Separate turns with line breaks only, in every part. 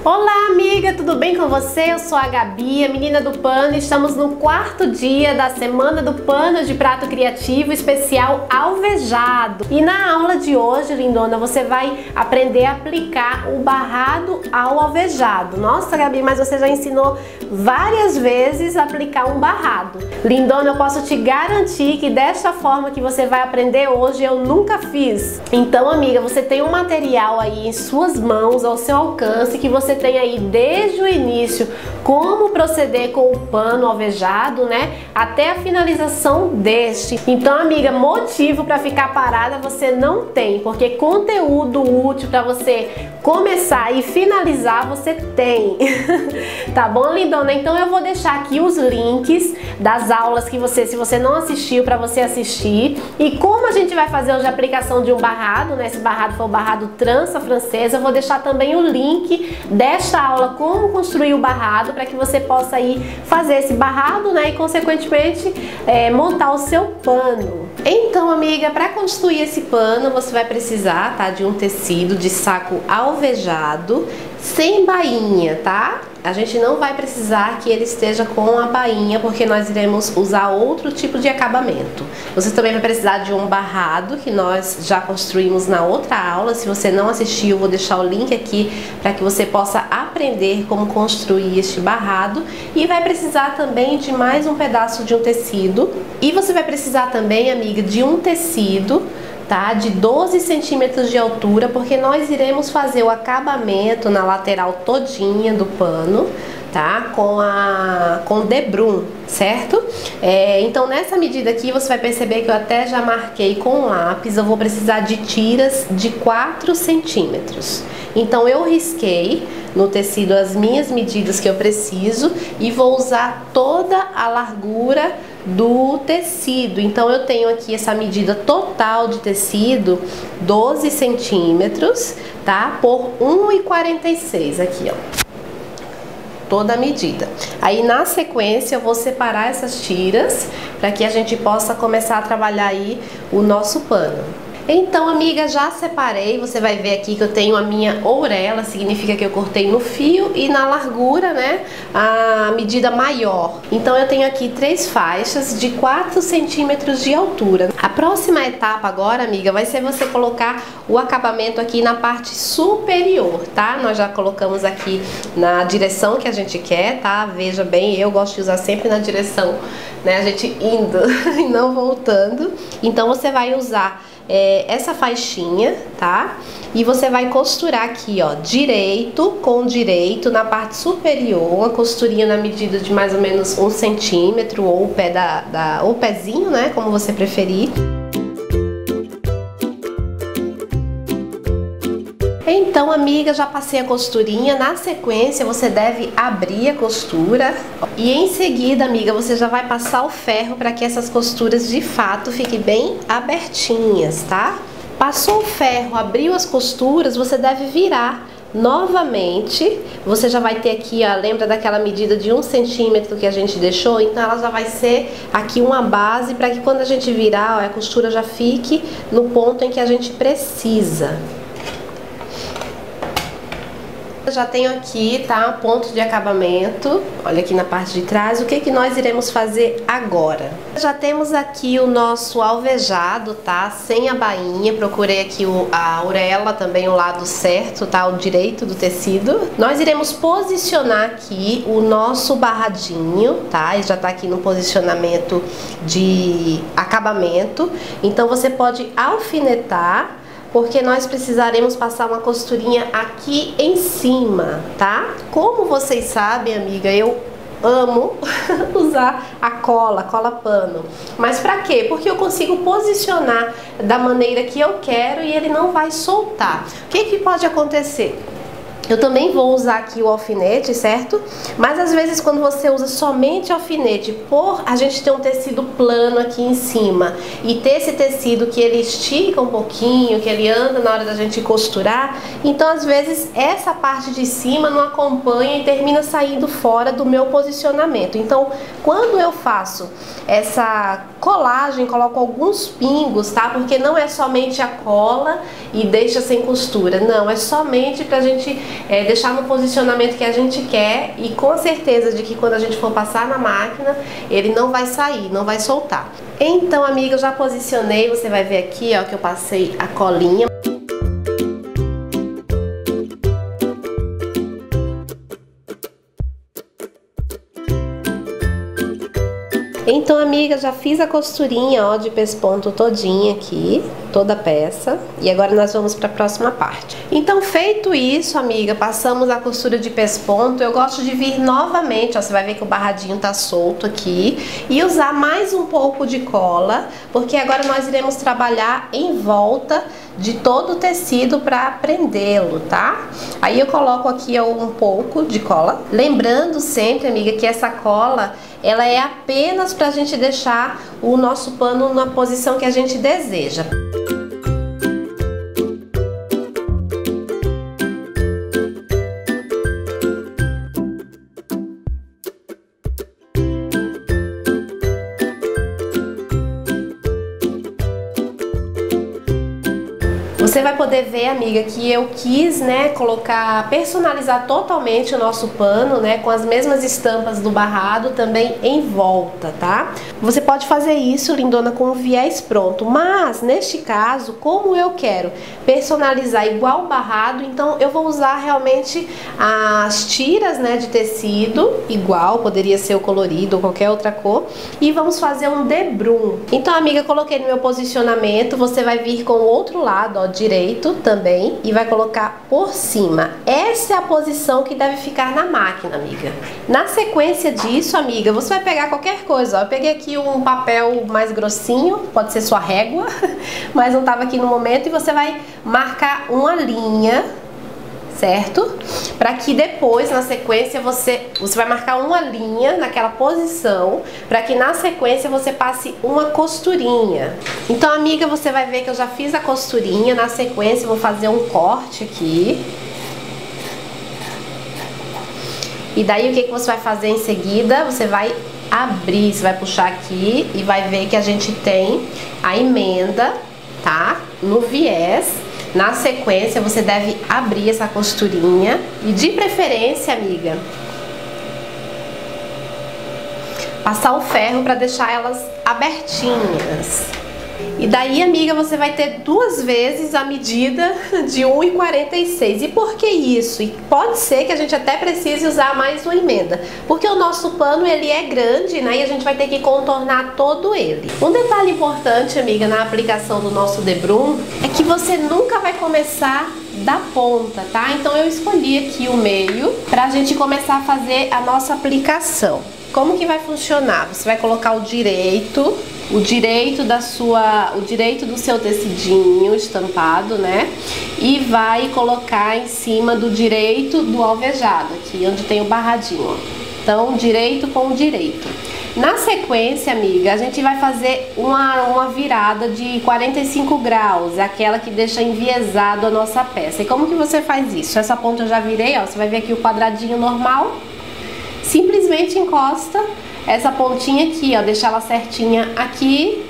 Olá amiga, tudo bem com você? Eu sou a Gabi, a menina do pano. Estamos no quarto dia da semana do pano de prato criativo especial alvejado. E na aula de hoje, lindona, você vai aprender a aplicar o barrado ao alvejado. Nossa, Gabi, mas você já ensinou várias vezes a aplicar um barrado. Lindona, eu posso te garantir que desta forma que você vai aprender hoje eu nunca fiz. Então, amiga, você tem um material aí em suas mãos, ao seu alcance, que você tem aí desde o início como proceder com o pano alvejado, né, até a finalização deste. Então, amiga, motivo para ficar parada você não tem, porque conteúdo útil para você começar e finalizar você tem. Tá bom, lindona? Então eu vou deixar aqui os links das aulas que você, se você não assistiu, para você assistir. E como a gente vai fazer hoje a aplicação de um barrado, né, esse barrado foi o barrado trança francesa, eu vou deixar também o link desta aula, como construir o barrado, para que você possa aí fazer esse barrado, né, e consequentemente montar o seu pano. Então, amiga, para construir esse pano você vai precisar, tá, de um tecido de saco alvejado sem bainha, tá? A gente não vai precisar que ele esteja com a bainha, porque nós iremos usar outro tipo de acabamento. Você também vai precisar de um barrado, que nós já construímos na outra aula. Se você não assistiu, eu vou deixar o link aqui para que você possa aprender como construir este barrado. E vai precisar também de mais um pedaço de um tecido. E você vai precisar também, amiga, de um tecido, tá, de 12 centímetros de altura, porque nós iremos fazer o acabamento na lateral todinha do pano, tá, com debrum, certo? Então nessa medida aqui você vai perceber que eu até já marquei com lápis. Eu vou precisar de tiras de 4 centímetros. Então eu risquei no tecido as minhas medidas que eu preciso e vou usar toda a largura do tecido. Então eu tenho aqui essa medida total de tecido, 12 centímetros, tá? Por 1,46 aqui, ó. Toda a medida. Aí na sequência eu vou separar essas tiras para que a gente possa começar a trabalhar aí o nosso pano. Então, amiga, já separei. Você vai ver aqui que eu tenho a minha ourela, significa que eu cortei no fio e na largura, né, a medida maior. Então eu tenho aqui 3 faixas de 4 centímetros de altura. A próxima etapa agora, amiga, vai ser você colocar o acabamento aqui na parte superior, tá? Nós já colocamos aqui na direção que a gente quer, tá? Veja bem, eu gosto de usar sempre na direção, né, a gente indo e não voltando. Então você vai usar essa faixinha, tá? E você vai costurar aqui, ó, direito com direito na parte superior, uma costurinha na medida de mais ou menos 1 centímetro, ou o pé ou o pezinho, né, como você preferir. Então, amiga, já passei a costurinha. Na sequência você deve abrir a costura e em seguida, amiga, você já vai passar o ferro para que essas costuras de fato fiquem bem abertinhas, tá? Passou o ferro, abriu as costuras, você deve virar novamente. Você já vai ter aqui, ó, lembra daquela medida de 1 centímetro que a gente deixou? Então ela já vai ser aqui uma base para que quando a gente virar, ó, a costura já fique no ponto em que a gente precisa. Eu já tenho aqui, tá, ponto de acabamento, olha aqui na parte de trás. O que que nós iremos fazer agora? Já temos aqui o nosso alvejado, tá, sem a bainha. Procurei aqui a orelha também, o lado certo, tá, o direito do tecido. Nós iremos posicionar aqui o nosso barradinho, tá, e já tá aqui no posicionamento de acabamento. Então você pode alfinetar, porque nós precisaremos passar uma costurinha aqui em cima, tá? Como vocês sabem, amiga, eu amo usar a cola pano. Mas pra quê? Porque eu consigo posicionar da maneira que eu quero e ele não vai soltar. O que que pode acontecer? Eu também vou usar aqui o alfinete, certo? Mas às vezes quando você usa somente alfinete, por a gente ter um tecido plano aqui em cima e ter esse tecido que ele estica um pouquinho, que ele anda na hora da gente costurar, então às vezes essa parte de cima não acompanha e termina saindo fora do meu posicionamento. Então quando eu faço essa colagem, coloco alguns pingos, tá? Porque não é somente a cola e deixa sem costura, não, é somente pra gente deixar no posicionamento que a gente quer e com a certeza de que quando a gente for passar na máquina, ele não vai sair, não vai soltar. Então, amiga, eu já posicionei, você vai ver aqui, ó, que eu passei a colinha. Então, amiga, já fiz a costurinha, ó, de pesponto todinha aqui, toda a peça. E agora nós vamos para a próxima parte. Então, feito isso, amiga, passamos a costura de pesponto. Eu gosto de vir novamente, ó, você vai ver que o barradinho tá solto aqui. E usar mais um pouco de cola, porque agora nós iremos trabalhar em volta de todo o tecido para prendê-lo, tá? Aí eu coloco aqui ó, um pouco de cola. Lembrando sempre, amiga, que essa cola ela é apenas para a gente deixar o nosso pano na posição que a gente deseja. Você vai poder ver, amiga, que eu quis, né, personalizar totalmente o nosso pano, né, com as mesmas estampas do barrado também em volta, tá? Você pode fazer isso, lindona, com o viés pronto, mas neste caso, como eu quero personalizar igual o barrado, então eu vou usar realmente as tiras, né, de tecido igual, poderia ser o colorido ou qualquer outra cor, e vamos fazer um debrum. Então, amiga, coloquei no meu posicionamento, você vai vir com o outro lado, ó, direito também, e vai colocar por cima. Essa é a posição que deve ficar na máquina, amiga. Na sequência disso, amiga, você vai pegar qualquer coisa, ó. Eu peguei aqui um papel mais grossinho, pode ser sua régua, mas não tava aqui no momento, e você vai marcar uma linha, certo? Para que depois, na sequência, você vai marcar uma linha naquela posição, para que na sequência você passe uma costurinha. Então, amiga, você vai ver que eu já fiz a costurinha, na sequência eu vou fazer um corte aqui. E daí o que você vai fazer em seguida? Você vai abrir, você vai puxar aqui e vai ver que a gente tem a emenda, tá? No viés. Na sequência, você deve abrir essa costurinha e, de preferência, amiga, passar o ferro para deixar elas abertinhas. E daí, amiga, você vai ter duas vezes a medida de 1,46. E por que isso? E pode ser que a gente até precise usar mais uma emenda, porque o nosso pano, ele é grande, né? E a gente vai ter que contornar todo ele. Um detalhe importante, amiga, na aplicação do nosso debrum, é que você nunca vai começar da ponta, tá? Então eu escolhi aqui o meio pra gente começar a fazer a nossa aplicação. Como que vai funcionar? Você vai colocar o direito do seu tecidinho estampado, né? E vai colocar em cima do direito do alvejado, aqui onde tem o barradinho, ó. Então, direito com direito. Na sequência, amiga, a gente vai fazer uma virada de 45 graus, aquela que deixa enviesado a nossa peça. E como que você faz isso? Essa ponta eu já virei, ó, você vai ver aqui o quadradinho normal. Simplesmente encosta essa pontinha aqui, ó, deixa ela certinha aqui.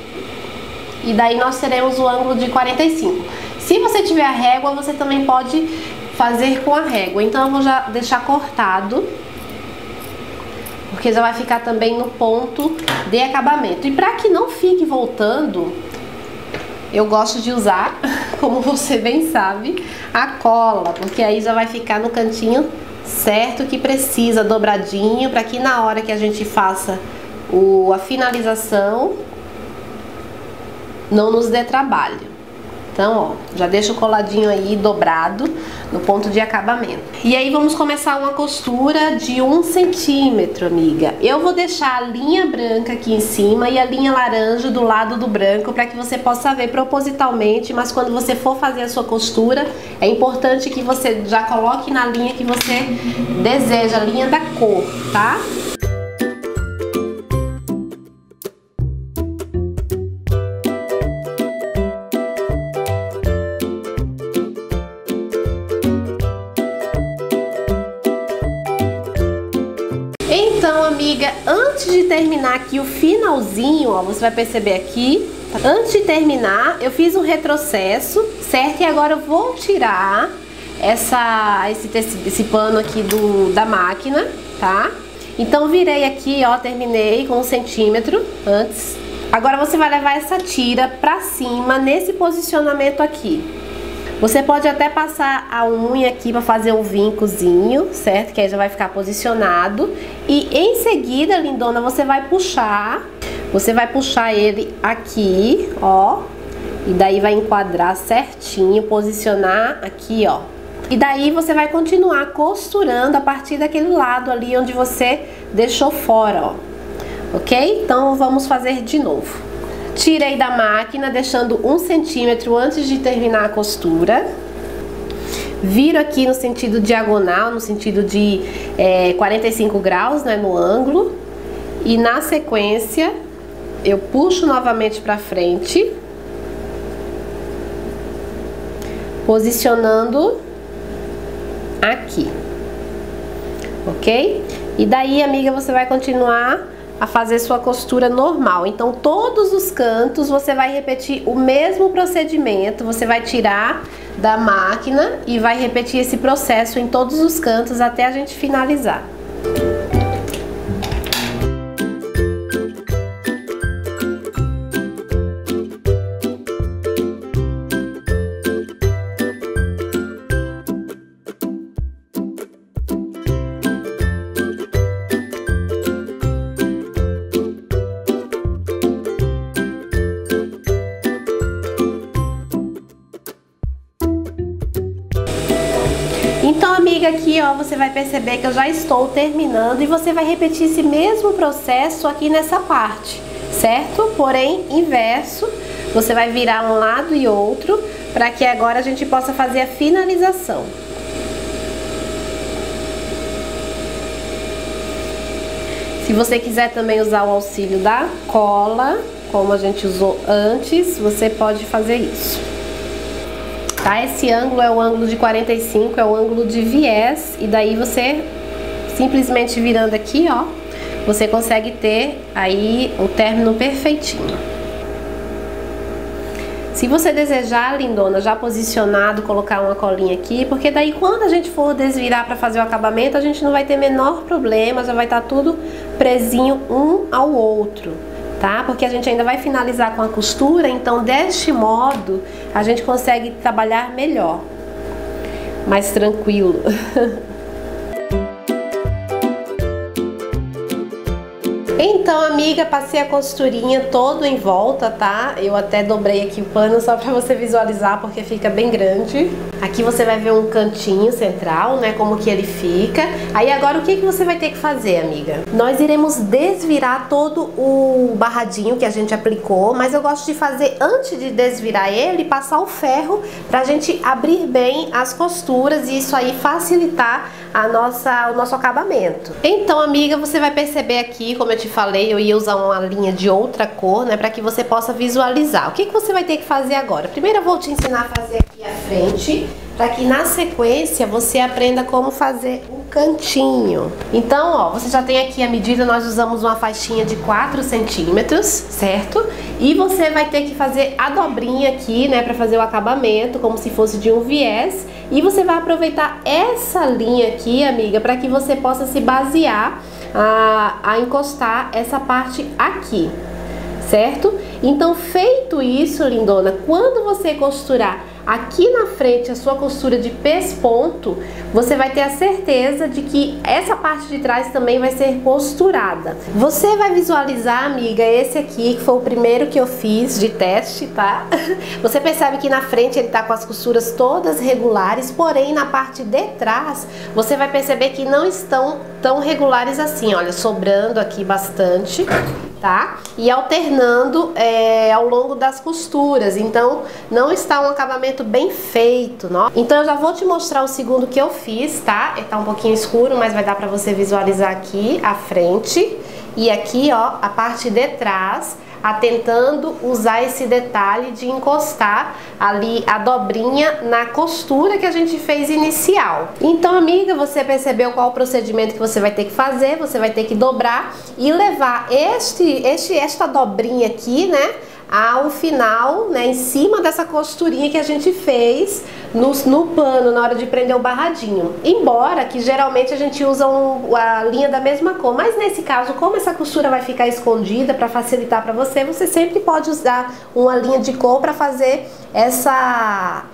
E daí nós teremos o ângulo de 45. Se você tiver a régua, você também pode fazer com a régua. Então eu vou já deixar cortado, porque já vai ficar também no ponto de acabamento. E para que não fique voltando, eu gosto de usar, como você bem sabe, a cola, porque aí já vai ficar no cantinho certo que precisa, dobradinho, para que na hora que a gente faça a finalização não nos dê trabalho. Então, ó, já deixa o coladinho aí dobrado no ponto de acabamento. E aí vamos começar uma costura de 1 centímetro, amiga. Eu vou deixar a linha branca aqui em cima e a linha laranja do lado do branco, para que você possa ver propositalmente, mas quando você for fazer a sua costura, é importante que você já coloque na linha que você deseja, a linha da cor, tá? Então, amiga, antes de terminar aqui o finalzinho, ó, você vai perceber aqui, antes de terminar, eu fiz um retrocesso, certo? E agora eu vou tirar esse pano aqui da máquina, tá? Então virei aqui, ó, terminei com 1 centímetro antes. Agora você vai levar essa tira pra cima nesse posicionamento aqui. Você pode até passar a unha aqui pra fazer um vincozinho, certo? Que aí já vai ficar posicionado. E em seguida, lindona, você vai puxar ele aqui, ó. E daí vai enquadrar certinho, posicionar aqui, ó. E daí você vai continuar costurando a partir daquele lado ali onde você deixou fora, ó. Ok? Então vamos fazer de novo. Tirei da máquina, deixando 1 centímetro antes de terminar a costura. Viro aqui no sentido diagonal, no sentido de 45 graus, né, no ângulo. E na sequência, eu puxo novamente pra frente, posicionando aqui, ok? E daí, amiga, você vai continuar a fazer sua costura normal. Então, todos os cantos você vai repetir o mesmo procedimento. Você vai tirar da máquina e vai repetir esse processo em todos os cantos até a gente finalizar. Então, amiga, aqui, ó, você vai perceber que eu já estou terminando e você vai repetir esse mesmo processo aqui nessa parte, certo? Porém, inverso, você vai virar um lado e outro para que agora a gente possa fazer a finalização. Se você quiser também usar o auxílio da cola, como a gente usou antes, você pode fazer isso. Tá? Esse ângulo é o ângulo de 45, é o ângulo de viés, e daí você simplesmente virando aqui, ó, você consegue ter aí o término perfeitinho. Se você desejar, lindona, já posicionado, colocar uma colinha aqui, porque daí quando a gente for desvirar para fazer o acabamento, a gente não vai ter menor problema, já vai estar tudo presinho um ao outro. Tá? Porque a gente ainda vai finalizar com a costura, então deste modo a gente consegue trabalhar melhor, mais tranquilo. Então, amiga, passei a costurinha todo em volta, tá? Eu até dobrei aqui o pano só pra você visualizar, porque fica bem grande. Aqui você vai ver um cantinho central, né? Como que ele fica. Aí agora o que você vai ter que fazer, amiga? Nós iremos desvirar todo o barradinho que a gente aplicou, mas eu gosto de fazer, antes de desvirar ele, passar o ferro pra gente abrir bem as costuras e isso aí facilitar o nosso acabamento. Então, amiga, você vai perceber aqui, como eu te falei, eu ia usar uma linha de outra cor, né, para que você possa visualizar. O que você vai ter que fazer agora? Primeiro eu vou te ensinar a fazer aqui a frente, para que na sequência você aprenda como fazer o cantinho. Então, ó, você já tem aqui a medida, nós usamos uma faixinha de 4 centímetros, certo? E você vai ter que fazer a dobrinha aqui, né, para fazer o acabamento, como se fosse de um viés. E você vai aproveitar essa linha aqui, amiga, para que você possa se basear a encostar essa parte aqui, certo? Então, feito isso, lindona, quando você costurar aqui na frente a sua costura de pesponto, você vai ter a certeza de que essa parte de trás também vai ser costurada. Você vai visualizar, amiga, esse aqui, que foi o primeiro que eu fiz de teste, tá? Você percebe que na frente ele tá com as costuras todas regulares, porém na parte de trás, você vai perceber que não estão tão regulares assim, olha, sobrando aqui bastante, tá? E alternando ao longo das costuras, então não está um acabamento bem feito, não? Então eu já vou te mostrar o segundo que eu fiz, tá? Ele tá um pouquinho escuro, mas vai dar pra você visualizar aqui a frente e aqui, ó, a parte de trás. atentando usar esse detalhe de encostar ali a dobrinha na costura que a gente fez inicial. Então, amiga, você percebeu qual o procedimento que você vai ter que fazer? Você vai ter que dobrar e levar esta dobrinha aqui, né, ao final, né, em cima dessa costurinha que a gente fez no pano na hora de prender o barradinho. Embora que geralmente a gente usa a linha da mesma cor, mas nesse caso, como essa costura vai ficar escondida, para facilitar para você, você sempre pode usar uma linha de cor para fazer essa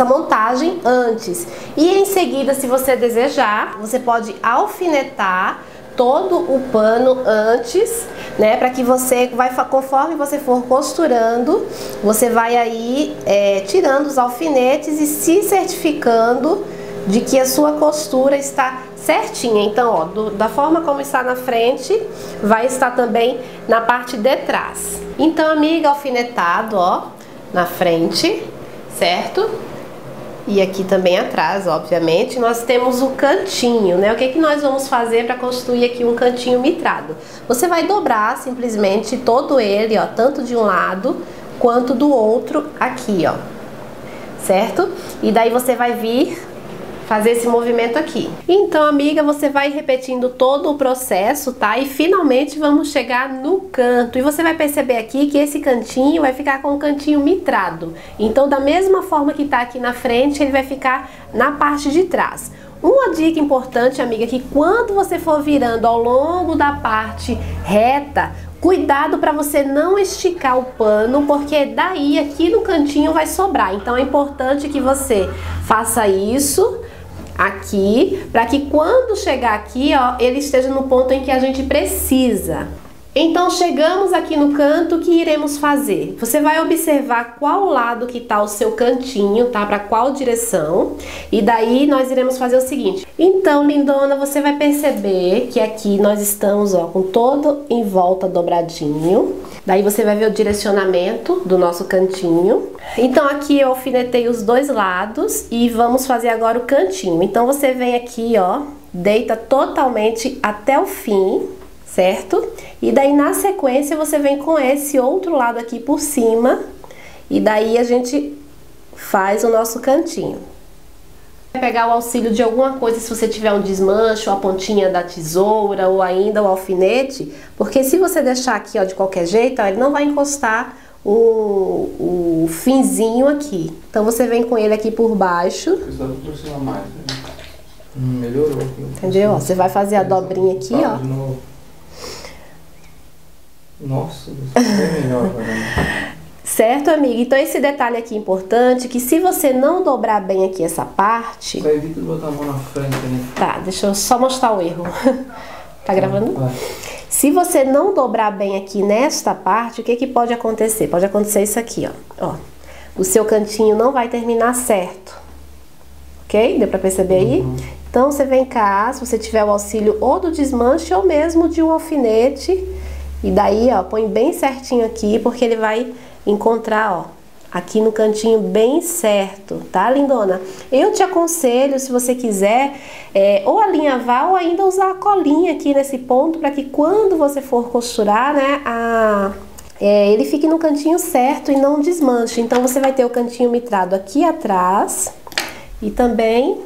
montagem antes. E em seguida, se você desejar, você pode alfinetar todo o pano antes, né, para que você conforme você for costurando, você vai aí tirando os alfinetes e se certificando de que a sua costura está certinha. Então, ó, da forma como está na frente, vai estar também na parte de trás. Então, amiga, alfinetado, ó, na frente, certo? E aqui também atrás, obviamente, nós temos o cantinho, né? O que nós vamos fazer para construir aqui um cantinho mitrado? Você vai dobrar simplesmente todo ele, ó, tanto de um lado quanto do outro aqui, ó, certo? E daí você vai vir fazer esse movimento aqui. Então, amiga, você vai repetindo todo o processo, tá? E finalmente vamos chegar no canto. E você vai perceber aqui que esse cantinho vai ficar com o cantinho mitrado. Então, da mesma forma que tá aqui na frente, ele vai ficar na parte de trás. Uma dica importante, amiga, que quando você for virando ao longo da parte reta, cuidado para você não esticar o pano, porque daí aqui no cantinho vai sobrar. Então é importante que você faça isso aqui, para que quando chegar aqui, ó, ele esteja no ponto em que a gente precisa. Então chegamos aqui no canto, o que iremos fazer? Você vai observar qual lado que tá o seu cantinho, tá? Para qual direção. E daí nós iremos fazer o seguinte. Então, lindona, você vai perceber que aqui nós estamos, ó, com todo em volta dobradinho. Daí você vai ver o direcionamento do nosso cantinho. Então aqui eu alfinetei os dois lados e vamos fazer agora o cantinho. Então você vem aqui, ó, deita totalmente até o fim, certo? E daí na sequência você vem com esse outro lado aqui por cima e daí a gente faz o nosso cantinho. Vai pegar o auxílio de alguma coisa se você tiver um desmanche, ou a pontinha da tesoura, ou ainda o alfinete, porque se você deixar aqui, ó, de qualquer jeito, ó, ele não vai encostar o finzinho aqui. Então você vem com ele aqui por baixo.
Precisava por cima mais, né? Melhorou aqui.
Entendeu? Você vai fazer a dobrinha aqui, ó.
De novo. Nossa, é melhor agora.
Certo, amiga? Então esse detalhe aqui é importante, que se você não dobrar bem aqui essa parte...
Só evita de botar a mão na frente, né?
Tá, deixa eu só mostrar o erro. Tá gravando?
Vai.
Se você não dobrar bem aqui nesta parte, o que pode acontecer? Pode acontecer isso aqui, ó. O seu cantinho não vai terminar certo. Ok? Deu pra perceber aí? Então você vem cá, se você tiver o auxílio ou do desmanche ou mesmo de um alfinete. E daí, ó, põe bem certinho aqui, porque ele vai encontrar, ó, aqui no cantinho bem certo, tá, lindona? Eu te aconselho, se você quiser, ou alinhavar ou ainda usar a colinha aqui nesse ponto, para que quando você for costurar, né, ele fique no cantinho certo e não desmanche. Então você vai ter o cantinho mitrado aqui atrás e também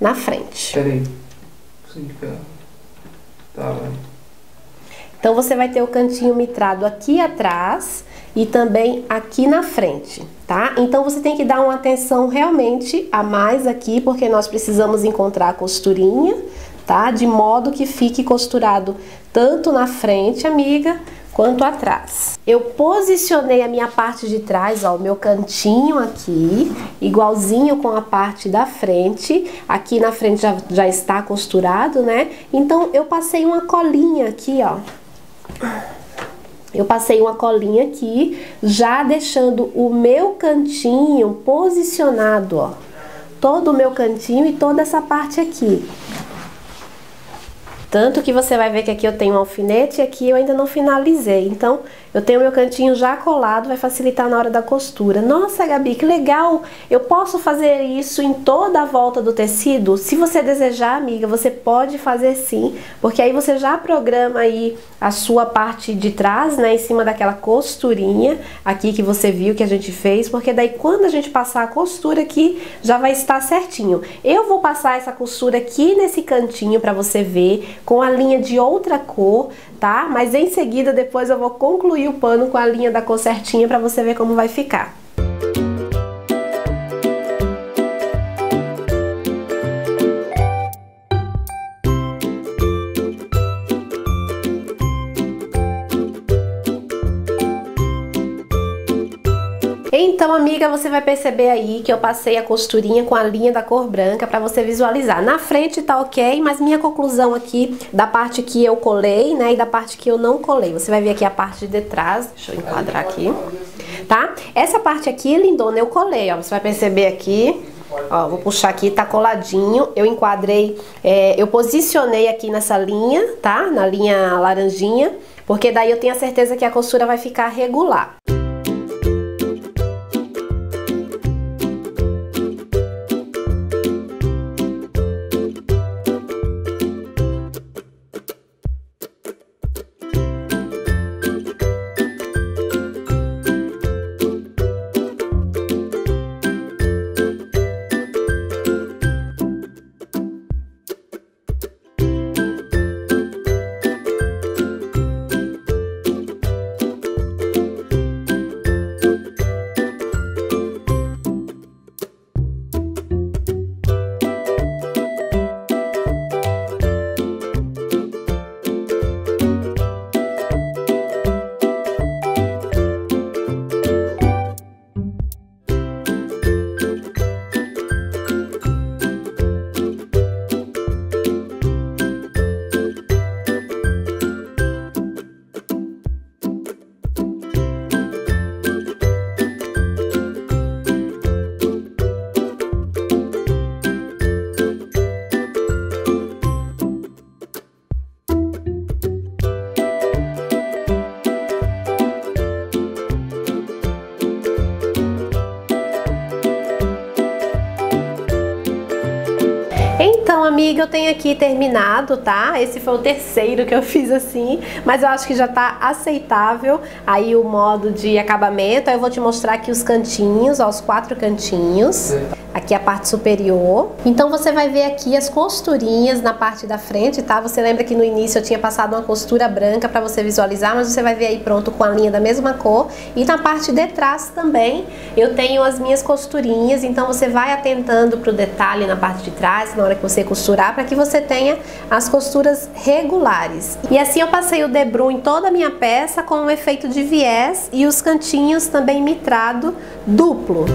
na frente.
Peraí. Consegui pegar. Tá, vai.
Então você vai ter o cantinho mitrado aqui atrás e também aqui na frente, tá? Então você tem que dar uma atenção realmente a mais aqui, porque nós precisamos encontrar a costurinha, tá? De modo que fique costurado tanto na frente, amiga, quanto atrás. Eu posicionei a minha parte de trás, ó, o meu cantinho aqui, igualzinho com a parte da frente. Aqui na frente já está costurado, né? Então eu passei uma colinha aqui, ó. Eu passei uma colinha aqui, já deixando o meu cantinho posicionado, ó. Todo o meu cantinho e toda essa parte aqui. Tanto que você vai ver que aqui eu tenho um alfinete e aqui eu ainda não finalizei. Então, eu tenho meu cantinho já colado, vai facilitar na hora da costura. Nossa, Gabi, que legal! Eu posso fazer isso em toda a volta do tecido? Se você desejar, amiga, você pode fazer sim, porque aí você já programa aí a sua parte de trás, né, em cima daquela costurinha aqui que você viu que a gente fez, porque daí quando a gente passar a costura aqui, já vai estar certinho. Eu vou passar essa costura aqui nesse cantinho para você ver, com a linha de outra cor, tá? Mas em seguida, depois eu vou concluir o pano com a linha da cor certinha para você ver como vai ficar. Então, amiga, você vai perceber aí que eu passei a costurinha com a linha da cor branca para você visualizar. Na frente tá ok, mas minha conclusão aqui da parte que eu colei, né, e da parte que eu não colei. Você vai ver aqui a parte de trás, deixa eu enquadrar aqui, tá? Essa parte aqui, lindona, eu colei, ó, você vai perceber aqui, ó, vou puxar aqui, tá coladinho, eu enquadrei, eu posicionei aqui nessa linha, tá? Na linha laranjinha, porque daí eu tenho a certeza que a costura vai ficar regular. Então, amiga, eu tenho aqui terminado, tá? Esse foi o terceiro que eu fiz assim, mas eu acho que já tá aceitável aí o modo de acabamento. Aí eu vou te mostrar aqui os cantinhos, ó, os 4 cantinhos. Aqui a parte superior. Então você vai ver aqui as costurinhas na parte da frente, tá? Você lembra que no início eu tinha passado uma costura branca pra você visualizar, mas você vai ver aí pronto com a linha da mesma cor. E na parte de trás também eu tenho as minhas costurinhas, então você vai atentando pro detalhe na parte de trás, na hora que você costurar, para que você tenha as costuras regulares. E assim eu passei o debrum em toda a minha peça com um efeito de viés e os cantinhos também mitrado duplo.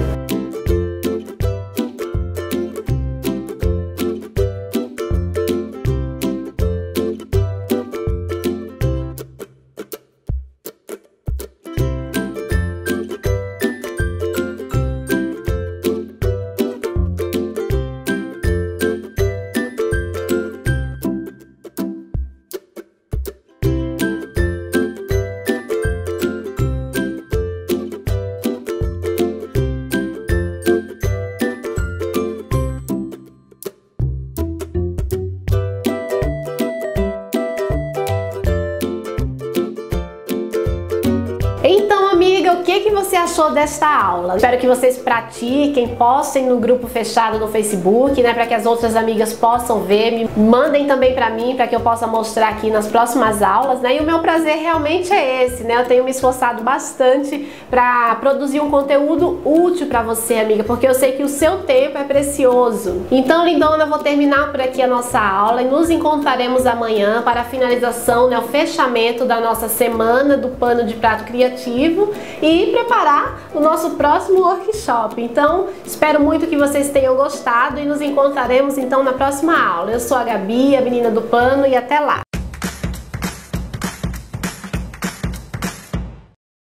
Então, amiga, o que você achou desta aula? Espero que vocês pratiquem, postem no grupo fechado no Facebook, né, para que as outras amigas possam ver, me mandem também para mim, para que eu possa mostrar aqui nas próximas aulas, né? E o meu prazer realmente é esse, né? Eu tenho me esforçado bastante para produzir um conteúdo útil para você, amiga, porque eu sei que o seu tempo é precioso. Então, lindona, eu vou terminar por aqui a nossa aula e nos encontraremos amanhã para a finalização, né, o fechamento da nossa semana do pano de prato criativo e preparar o nosso próximo workshop. Então, espero muito que vocês tenham gostado e nos encontraremos então na próxima aula. Eu sou a Gabi, a menina do pano, e até lá!